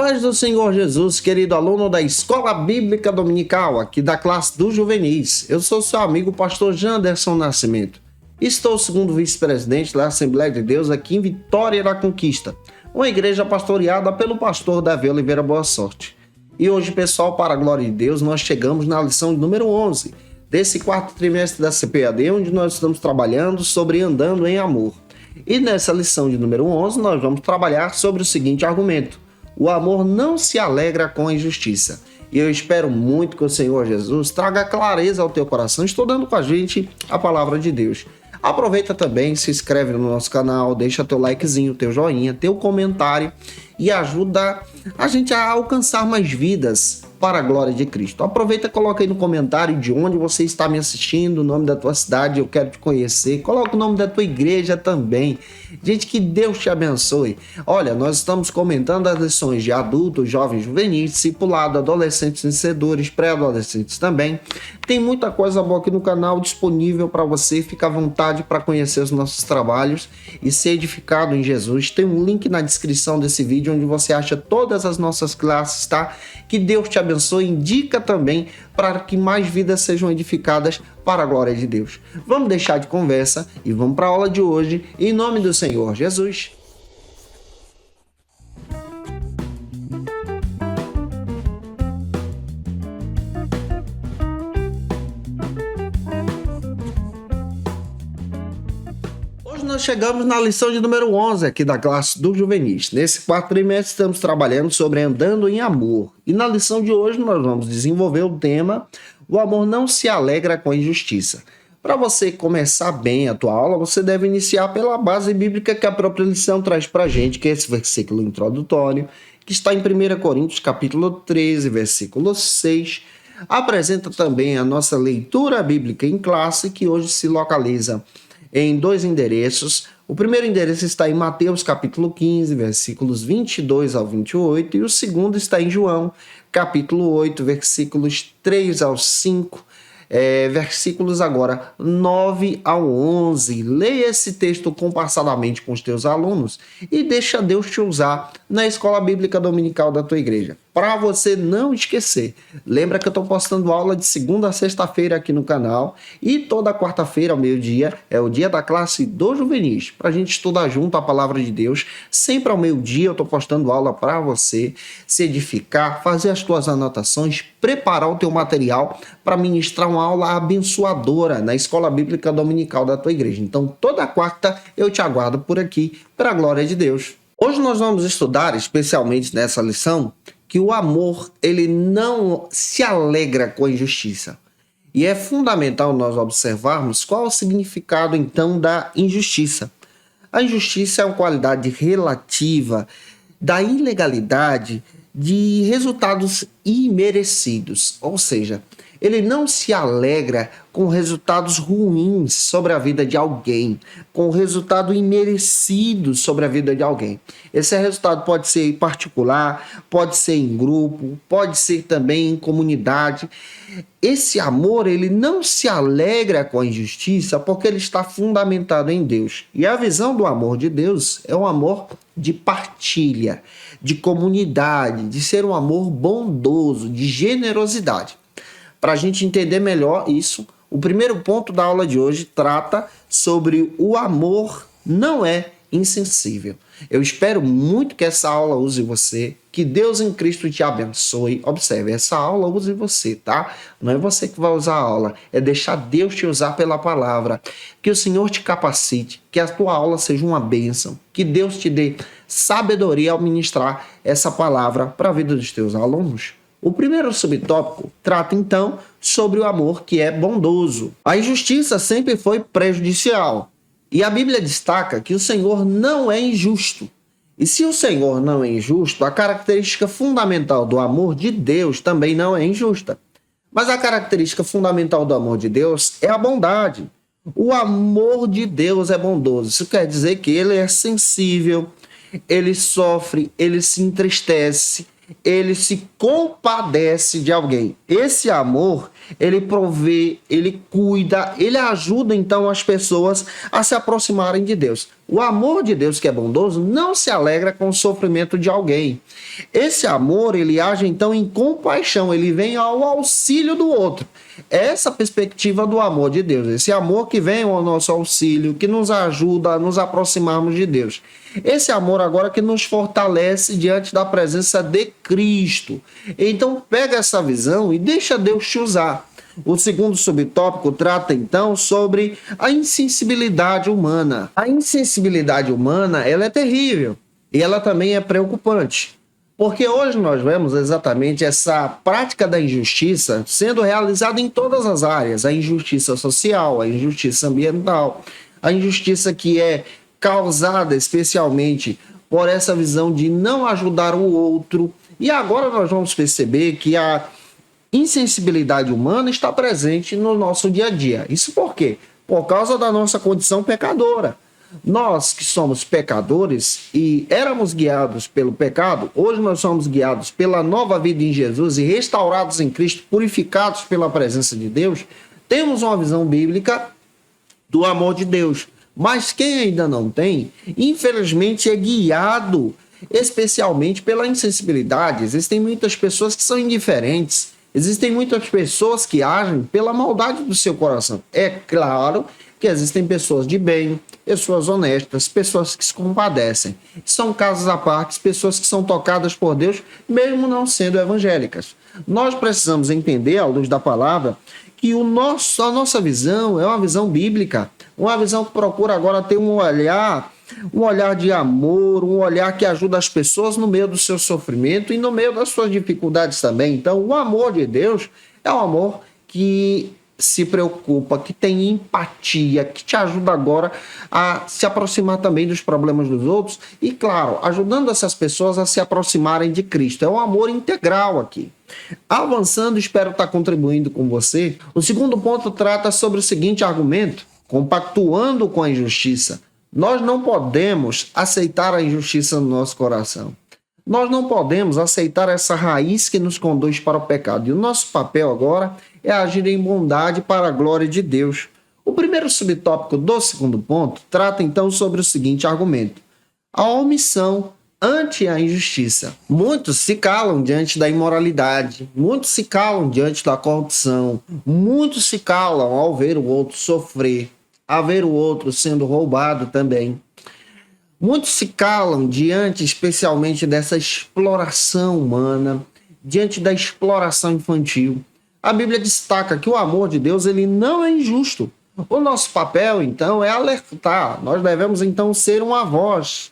paz do Senhor Jesus, querido aluno da Escola Bíblica Dominical, aqui da classe dos juvenis. Eu sou seu amigo pastor Janderson Nascimento. Estou segundo vice-presidente da Assembleia de Deus aqui em Vitória da Conquista, uma igreja pastoreada pelo pastor Davi Oliveira Boa Sorte. E hoje, pessoal, para a glória de Deus, nós chegamos na lição número 11 desse quarto trimestre da CPAD, onde nós estamos trabalhando sobre andando em amor. E nessa lição de número 11, nós vamos trabalhar sobre o seguinte argumento: o amor não se alegra com a injustiça. E eu espero muito que o Senhor Jesus traga clareza ao teu coração, estudando com a gente a palavra de Deus. Aproveita também, se inscreve no nosso canal, deixa teu likezinho, teu joinha, teu comentário e ajuda a gente a alcançar mais vidas para a glória de Cristo. Aproveita e coloca aí no comentário de onde você está me assistindo, o nome da tua cidade, eu quero te conhecer. Coloca o nome da tua igreja também. Gente, que Deus te abençoe. Olha, nós estamos comentando as lições de adultos, jovens, juvenis, discipulado, adolescentes, vencedores, pré-adolescentes também. Tem muita coisa boa aqui no canal disponível para você. Fica à vontade para conhecer os nossos trabalhos e ser edificado em Jesus. Tem um link na descrição desse vídeo onde você acha todas as nossas classes, tá? Que Deus te abençoe. Indica também para que mais vidas sejam edificadas para a glória de Deus. Vamos deixar de conversa e vamos para a aula de hoje, em nome do Senhor Jesus. Nós chegamos na lição de número 11 aqui da classe dos juvenis. Nesse quarto trimestre estamos trabalhando sobre andando em amor. E na lição de hoje nós vamos desenvolver o tema: o amor não se alegra com a injustiça. Para você começar bem a tua aula, você deve iniciar pela base bíblica que a própria lição traz para a gente, que é esse versículo introdutório, que está em 1 Coríntios capítulo 13, versículo 6. Apresenta também a nossa leitura bíblica em classe, que hoje se localiza em dois endereços. O primeiro endereço está em Mateus capítulo 15, versículos 22 ao 28, e o segundo está em João capítulo 8, versículos 3 ao 5, versículos agora 9 ao 11. Leia esse texto compassadamente com os teus alunos e deixa Deus te usar na escola bíblica dominical da tua igreja. Para você não esquecer, lembra que eu estou postando aula de segunda a sexta-feira aqui no canal, e toda quarta-feira ao meio-dia é o dia da classe dos juvenis, para a gente estudar junto a palavra de Deus. Sempre ao meio-dia eu estou postando aula para você se edificar, fazer as tuas anotações, preparar o teu material para ministrar uma aula abençoadora na escola bíblica dominical da tua igreja. Então toda quarta eu te aguardo por aqui, para a glória de Deus. Hoje nós vamos estudar, especialmente nessa lição, que o amor ele não se alegra com a injustiça. E é fundamental nós observarmos qual é o significado, então, da injustiça. A injustiça é uma qualidade relativa da ilegalidade de resultados imerecidos, ou seja, ele não se alegra com resultados ruins sobre a vida de alguém, com resultado imerecido sobre a vida de alguém. Esse resultado pode ser particular, pode ser em grupo, pode ser também em comunidade. Esse amor, ele não se alegra com a injustiça porque ele está fundamentado em Deus. E a visão do amor de Deus é um amor de partilha, de comunidade, de ser um amor bondoso, de generosidade. Para a gente entender melhor isso, o primeiro ponto da aula de hoje trata sobre o amor não é insensível. Eu espero muito que essa aula use você, que Deus em Cristo te abençoe. Observe, essa aula use você, tá? Não é você que vai usar a aula, é deixar Deus te usar pela palavra. Que o Senhor te capacite, que a tua aula seja uma bênção, que Deus te dê sabedoria ao ministrar essa palavra para a vida dos teus alunos. O primeiro subtópico trata, então, sobre o amor que é bondoso. A injustiça sempre foi prejudicial. E a Bíblia destaca que o Senhor não é injusto. E se o Senhor não é injusto, a característica fundamental do amor de Deus também não é injusta. Mas a característica fundamental do amor de Deus é a bondade. O amor de Deus é bondoso. Isso quer dizer que ele é sensível, ele sofre, ele se entristece, ele se compadece de alguém. Esse amor, ele provê, ele cuida, ele ajuda então as pessoas a se aproximarem de Deus. O amor de Deus, que é bondoso, não se alegra com o sofrimento de alguém. Esse amor, ele age então em compaixão, ele vem ao auxílio do outro. Essa perspectiva do amor de Deus, esse amor que vem ao nosso auxílio, que nos ajuda a nos aproximarmos de Deus. Esse amor agora que nos fortalece diante da presença de Cristo. Então pega essa visão e deixa Deus te usar. O segundo subtópico trata então sobre a insensibilidade humana. A insensibilidade humana, ela é terrível e ela também é preocupante. Porque hoje nós vemos exatamente essa prática da injustiça sendo realizada em todas as áreas. A injustiça social, a injustiça ambiental, a injustiça que é causada especialmente por essa visão de não ajudar o outro. E agora nós vamos perceber que a insensibilidade humana está presente no nosso dia a dia. Isso por quê? Por causa da nossa condição pecadora. Nós que somos pecadores e éramos guiados pelo pecado, hoje nós somos guiados pela nova vida em Jesus e restaurados em Cristo, purificados pela presença de Deus, temos uma visão bíblica do amor de Deus. Mas quem ainda não tem, infelizmente é guiado especialmente pela insensibilidade. Existem muitas pessoas que são indiferentes, existem muitas pessoas que agem pela maldade do seu coração. É claro que existem pessoas de bem, pessoas honestas, pessoas que se compadecem. São casos à parte, pessoas que são tocadas por Deus, mesmo não sendo evangélicas. Nós precisamos entender, à luz da palavra, que a nossa visão é uma visão bíblica, uma visão que procura agora ter um olhar de amor, um olhar que ajuda as pessoas no meio do seu sofrimento e no meio das suas dificuldades também. Então, o amor de Deus é um amor que se preocupa, que tem empatia, que te ajuda agora a se aproximar também dos problemas dos outros e, claro, ajudando essas pessoas a se aproximarem de Cristo. É um amor integral aqui. Avançando, espero estar contribuindo com você. O segundo ponto trata sobre o seguinte argumento: compactuando com a injustiça. Nós não podemos aceitar a injustiça no nosso coração. Nós não podemos aceitar essa raiz que nos conduz para o pecado. E o nosso papel agora é agir em bondade para a glória de Deus. O primeiro subtópico do segundo ponto trata então sobre o seguinte argumento: a omissão ante a injustiça. Muitos se calam diante da imoralidade, muitos se calam diante da corrupção, muitos se calam ao ver o outro sofrer, a ver o outro sendo roubado também. Muitos se calam diante especialmente dessa exploração humana, diante da exploração infantil. A Bíblia destaca que o amor de Deus ele não é injusto. O nosso papel, então, é alertar. Nós devemos, então, ser uma voz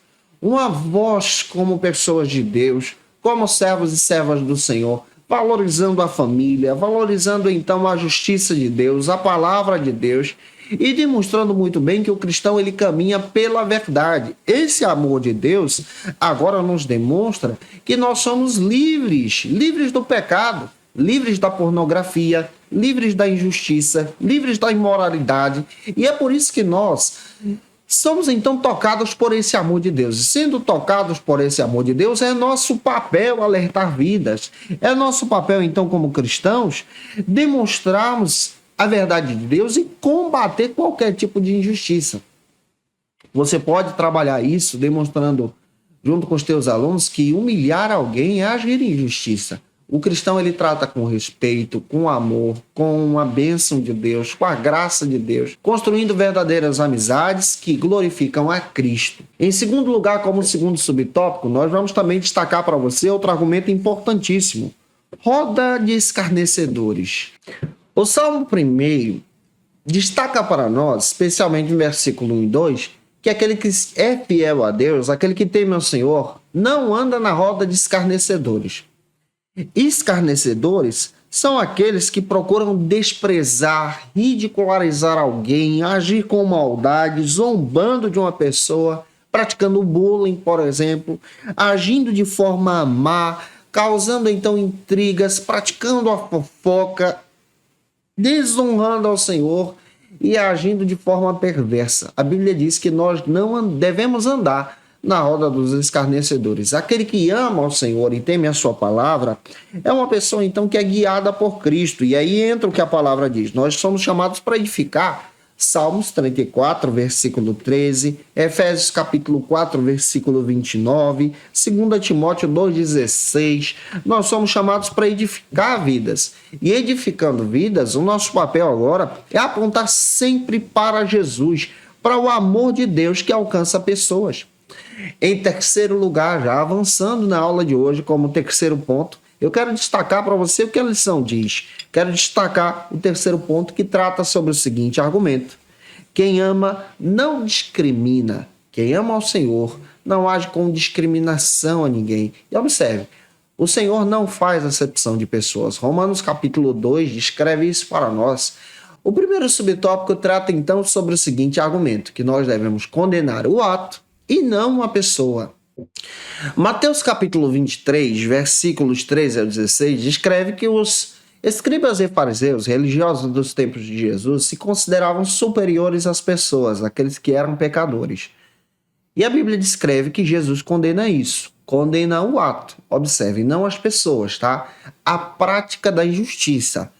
como pessoas de Deus, como servos e servas do Senhor, valorizando a família, valorizando, então, a justiça de Deus, a palavra de Deus, e demonstrando muito bem que o cristão ele caminha pela verdade. Esse amor de Deus agora nos demonstra que nós somos livres do pecado, livres da pornografia, livres da injustiça, livres da imoralidade. E é por isso que nós somos então tocados por esse amor de Deus. E sendo tocados por esse amor de Deus, é nosso papel alertar vidas. É nosso papel então como cristãos demonstrarmos a verdade de Deus e combater qualquer tipo de injustiça. Você pode trabalhar isso demonstrando junto com os teus alunos que humilhar alguém é agir em injustiça. O cristão ele trata com respeito, com amor, com a bênção de Deus, com a graça de Deus, construindo verdadeiras amizades que glorificam a Cristo. Em segundo lugar, como segundo subtópico, nós vamos também destacar para você outro argumento importantíssimo: roda de escarnecedores. O Salmo 1 destaca para nós, especialmente no versículo 1 e 2, que aquele que é fiel a Deus, aquele que teme ao Senhor, não anda na roda de escarnecedores. Escarnecedores são aqueles que procuram desprezar, ridicularizar alguém, agir com maldade, zombando de uma pessoa, praticando bullying, por exemplo, agindo de forma má, causando então intrigas, praticando a fofoca, desonrando ao Senhor e agindo de forma perversa. A Bíblia diz que nós não devemos andar na roda dos escarnecedores. Aquele que ama ao Senhor e teme a sua palavra é uma pessoa então que é guiada por Cristo. E aí entra o que a palavra diz. Nós somos chamados para edificar. Salmos 34, versículo 13, Efésios capítulo 4, versículo 29, 2 Timóteo 2,16. Nós somos chamados para edificar vidas. E edificando vidas, o nosso papel agora é apontar sempre para Jesus, para o amor de Deus que alcança pessoas. Em terceiro lugar, já avançando na aula de hoje, como terceiro ponto, eu quero destacar para você o que a lição diz. Quero destacar o terceiro ponto que trata sobre o seguinte argumento. Quem ama não discrimina. Quem ama ao Senhor não age com discriminação a ninguém. E observe, o Senhor não faz acepção de pessoas. Romanos capítulo 2 descreve isso para nós. O primeiro subtópico trata então sobre o seguinte argumento, que nós devemos condenar o ato e não a pessoa. Mateus capítulo 23, versículos 13 a 16, descreve que os escribas e fariseus, religiosos dos tempos de Jesus, se consideravam superiores às pessoas, aqueles que eram pecadores. E a Bíblia descreve que Jesus condena isso, condena o ato. Observe, não as pessoas, tá? A prática da injustiça.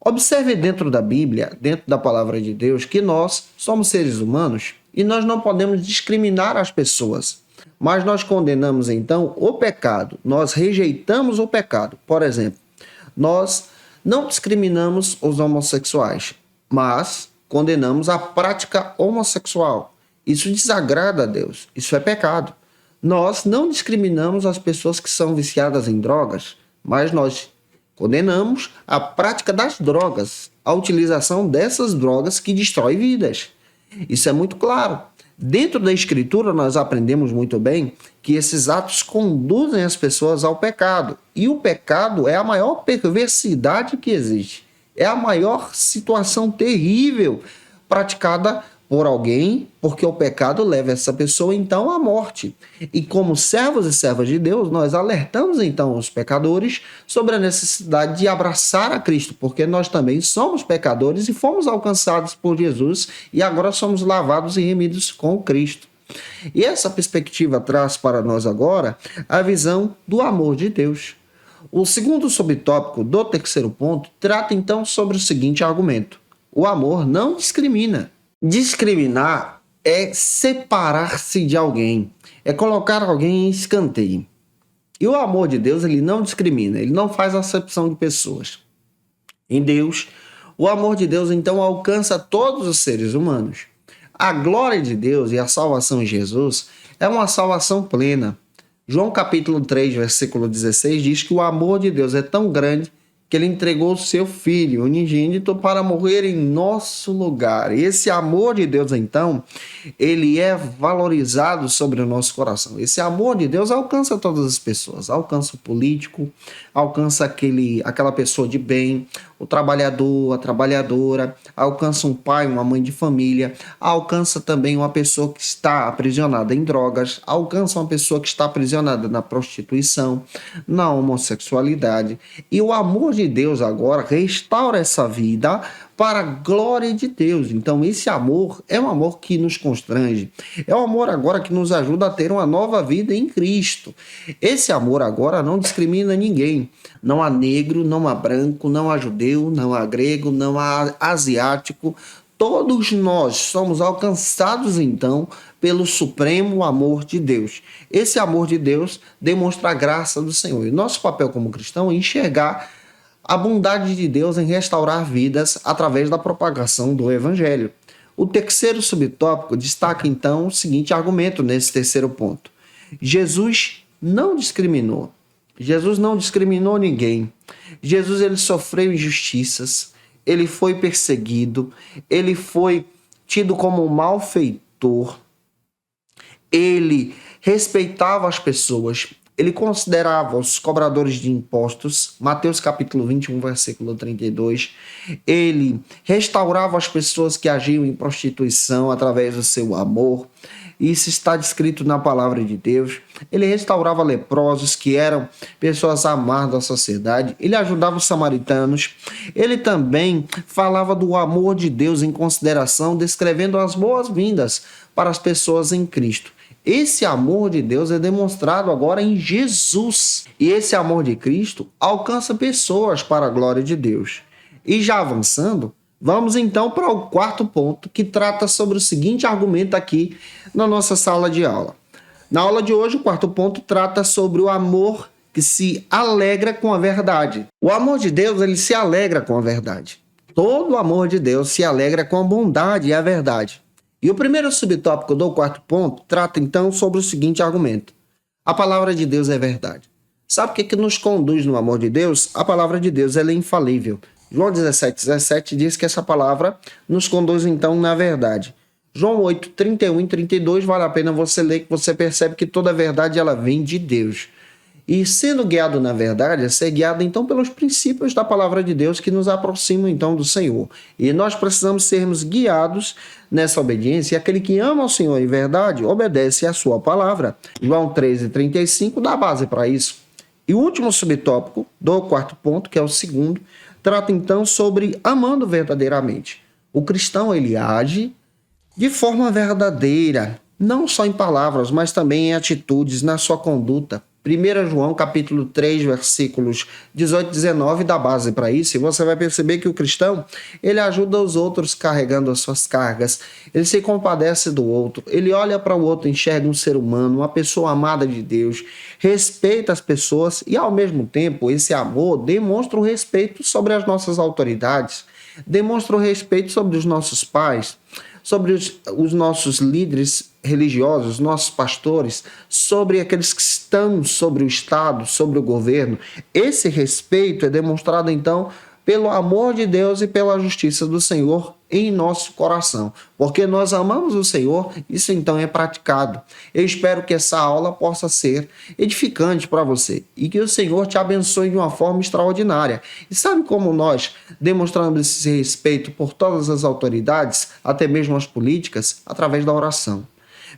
Observe dentro da Bíblia, dentro da palavra de Deus, que nós somos seres humanos e nós não podemos discriminar as pessoas. Mas nós condenamos então o pecado, nós rejeitamos o pecado. Por exemplo, nós não discriminamos os homossexuais, mas condenamos a prática homossexual. Isso desagrada a Deus, isso é pecado. Nós não discriminamos as pessoas que são viciadas em drogas, mas nós condenamos a prática das drogas, a utilização dessas drogas que destrói vidas. Isso é muito claro. Dentro da Escritura, nós aprendemos muito bem que esses atos conduzem as pessoas ao pecado. E o pecado é a maior perversidade que existe. É a maior situação terrível praticada por alguém, porque o pecado leva essa pessoa então à morte. E como servos e servas de Deus, nós alertamos então os pecadores sobre a necessidade de abraçar a Cristo, porque nós também somos pecadores e fomos alcançados por Jesus e agora somos lavados e remidos com Cristo. E essa perspectiva traz para nós agora a visão do amor de Deus. O segundo subtópico do terceiro ponto trata então sobre o seguinte argumento: o amor não discrimina. Discriminar é separar-se de alguém, é colocar alguém em escanteio. E o amor de Deus, ele não discrimina, ele não faz acepção de pessoas. Em Deus, o amor de Deus então alcança todos os seres humanos. A glória de Deus e a salvação em Jesus é uma salvação plena. João capítulo 3, versículo 16 diz que o amor de Deus é tão grande que ele entregou o seu Filho unigênito para morrer em nosso lugar. E esse amor de Deus, então, ele é valorizado sobre o nosso coração. Esse amor de Deus alcança todas as pessoas. Alcança o político, alcança aquela pessoa de bem, o trabalhador, a trabalhadora, alcança um pai, uma mãe de família, alcança também uma pessoa que está aprisionada em drogas, alcança uma pessoa que está aprisionada na prostituição, na homossexualidade. E o amor de Deus agora restaura essa vida para a glória de Deus. Então esse amor é um amor que nos constrange, é um amor agora que nos ajuda a ter uma nova vida em Cristo. Esse amor agora não discrimina ninguém, não há negro, não há branco, não há judeu, não há grego, não há asiático. Todos nós somos alcançados então pelo supremo amor de Deus. Esse amor de Deus demonstra a graça do Senhor. E nosso papel como cristão é enxergar a bondade de Deus em restaurar vidas através da propagação do Evangelho. O terceiro subtópico destaca então o seguinte argumento nesse terceiro ponto: Jesus não discriminou. Jesus não discriminou ninguém. Jesus ele sofreu injustiças, ele foi perseguido, ele foi tido como um malfeitor, ele respeitava as pessoas, ele considerava os cobradores de impostos, Mateus capítulo 21, versículo 32, ele restaurava as pessoas que agiam em prostituição através do seu amor. Isso está descrito na palavra de Deus. Ele restaurava leprosos, que eram pessoas à margem da sociedade. Ele ajudava os samaritanos. Ele também falava do amor de Deus em consideração, descrevendo as boas-vindas para as pessoas em Cristo. Esse amor de Deus é demonstrado agora em Jesus. E esse amor de Cristo alcança pessoas para a glória de Deus. E já avançando, vamos então para o quarto ponto, que trata sobre o seguinte argumento aqui na nossa sala de aula. Na aula de hoje, o quarto ponto trata sobre o amor que se alegra com a verdade. O amor de Deus, ele se alegra com a verdade. Todo o amor de Deus se alegra com a bondade e a verdade. E o primeiro subtópico do quarto ponto trata então sobre o seguinte argumento. A palavra de Deus é verdade. Sabe o que nos conduz no amor de Deus? A palavra de Deus ela é infalível. João 17,17 diz que essa palavra nos conduz então na verdade. João 8, 31 e 32 vale a pena você ler, que você percebe que toda a verdade ela vem de Deus. E sendo guiado na verdade, é ser guiado então pelos princípios da palavra de Deus que nos aproximam então do Senhor. E nós precisamos sermos guiados nessa obediência. E aquele que ama o Senhor em verdade, obedece à sua palavra. João 13,35 dá base para isso. E o último subtópico do quarto ponto, que é o segundo, trata então sobre amando verdadeiramente. O cristão ele age de forma verdadeira, não só em palavras, mas também em atitudes, na sua conduta. 1 João capítulo 3, versículos 18 e 19 dá base para isso, e você vai perceber que o cristão, ele ajuda os outros carregando as suas cargas, ele se compadece do outro, ele olha para o outro, enxerga um ser humano, uma pessoa amada de Deus, respeita as pessoas e ao mesmo tempo esse amor demonstra o respeito sobre as nossas autoridades, demonstra o respeito sobre os nossos pais, sobre os nossos líderes religiosos, nossos pastores, sobre aqueles que estão sobre o Estado, sobre o governo. Esse respeito é demonstrado, então, pelo amor de Deus e pela justiça do Senhor em nosso coração. Porque nós amamos o Senhor, isso então é praticado. Eu espero que essa aula possa ser edificante para você e que o Senhor te abençoe de uma forma extraordinária. E sabe como nós demonstramos esse respeito por todas as autoridades, até mesmo as políticas? Através da oração.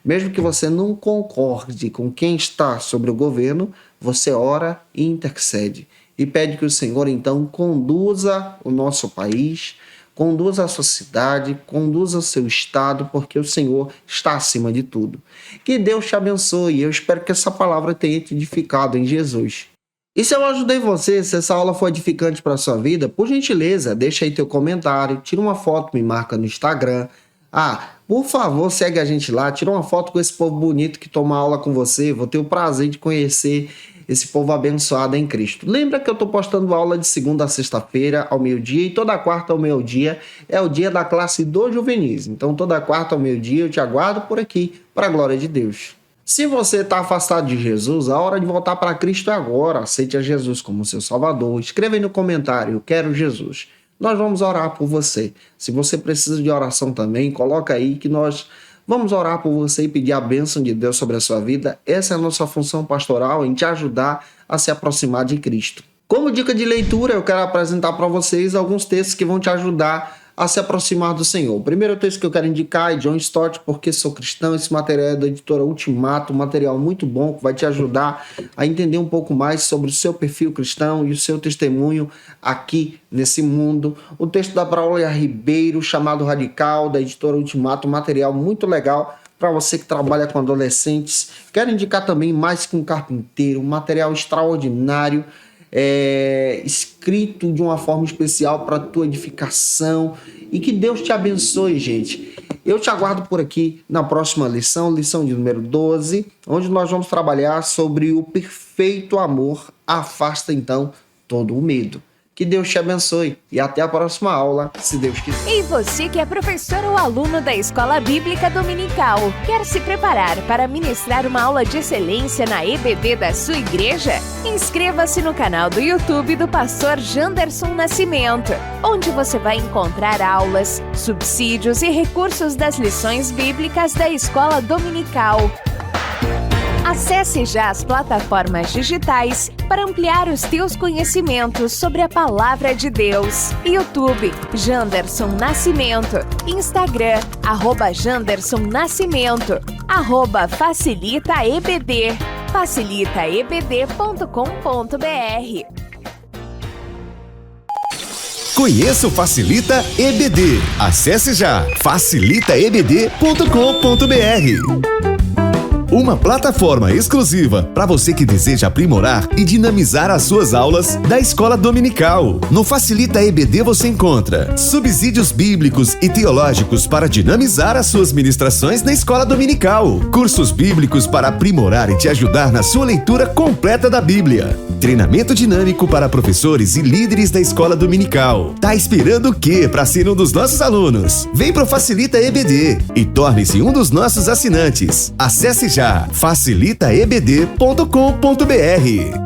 Mesmo que você não concorde com quem está sobre o governo, você ora e intercede. E pede que o Senhor, então, conduza o nosso país, conduza a sua cidade, conduza o seu estado, porque o Senhor está acima de tudo. Que Deus te abençoe. Eu espero que essa palavra tenha te edificado em Jesus. E se eu ajudei você, se essa aula foi edificante para a sua vida, por gentileza, deixa aí teu comentário, tira uma foto, me marca no Instagram. Por favor, segue a gente lá, tira uma foto com esse povo bonito que toma aula com você. Vou ter o prazer de conhecer esse povo abençoado em Cristo. Lembra que eu estou postando aula de segunda a sexta-feira ao meio-dia e toda quarta ao meio-dia é o dia da classe dos juvenis. Então toda quarta ao meio-dia eu te aguardo por aqui, para a glória de Deus. Se você está afastado de Jesus, a hora de voltar para Cristo é agora. Aceite a Jesus como seu Salvador. Escreva aí no comentário, eu quero Jesus. Nós vamos orar por você. Se você precisa de oração também, coloca aí que nós vamos orar por você e pedir a bênção de Deus sobre a sua vida. Essa é a nossa função pastoral, em te ajudar a se aproximar de Cristo. Como dica de leitura, eu quero apresentar para vocês alguns textos que vão te ajudar a se aproximar do Senhor. O primeiro texto que eu quero indicar é John Stott, Porque Sou Cristão. Esse material é da editora Ultimato, um material muito bom que vai te ajudar a entender um pouco mais sobre o seu perfil cristão e o seu testemunho aqui nesse mundo. O texto da Braulio Ribeiro, chamado Radical, da editora Ultimato, um material muito legal para você que trabalha com adolescentes. Quero indicar também Mais Que um Carpinteiro, um material extraordinário, escrito de uma forma especial para a tua edificação, e que Deus te abençoe, gente. Eu te aguardo por aqui na próxima lição de número 12, onde nós vamos trabalhar sobre o perfeito amor afasta então todo o medo. Que Deus te abençoe e até a próxima aula, se Deus quiser. E você que é professor ou aluno da Escola Bíblica Dominical, quer se preparar para ministrar uma aula de excelência na EBD da sua igreja? Inscreva-se no canal do YouTube do pastor Janderson Nascimento, onde você vai encontrar aulas, subsídios e recursos das lições bíblicas da Escola Dominical. Acesse já as plataformas digitais para ampliar os teus conhecimentos sobre a Palavra de Deus. YouTube, Janderson Nascimento. Instagram, @Janderson Nascimento. @FacilitaEBD. facilitaebd.com.br. Conheça o Facilita EBD. Acesse já facilitaebd.com.br. uma plataforma exclusiva para você que deseja aprimorar e dinamizar as suas aulas da Escola Dominical. No Facilita EBD você encontra subsídios bíblicos e teológicos para dinamizar as suas ministrações na Escola Dominical, cursos bíblicos para aprimorar e te ajudar na sua leitura completa da Bíblia, treinamento dinâmico para professores e líderes da Escola Dominical. Tá esperando o quê para ser um dos nossos alunos? Vem pro Facilita EBD e torne-se um dos nossos assinantes. Acesse já facilitaebd.com.br.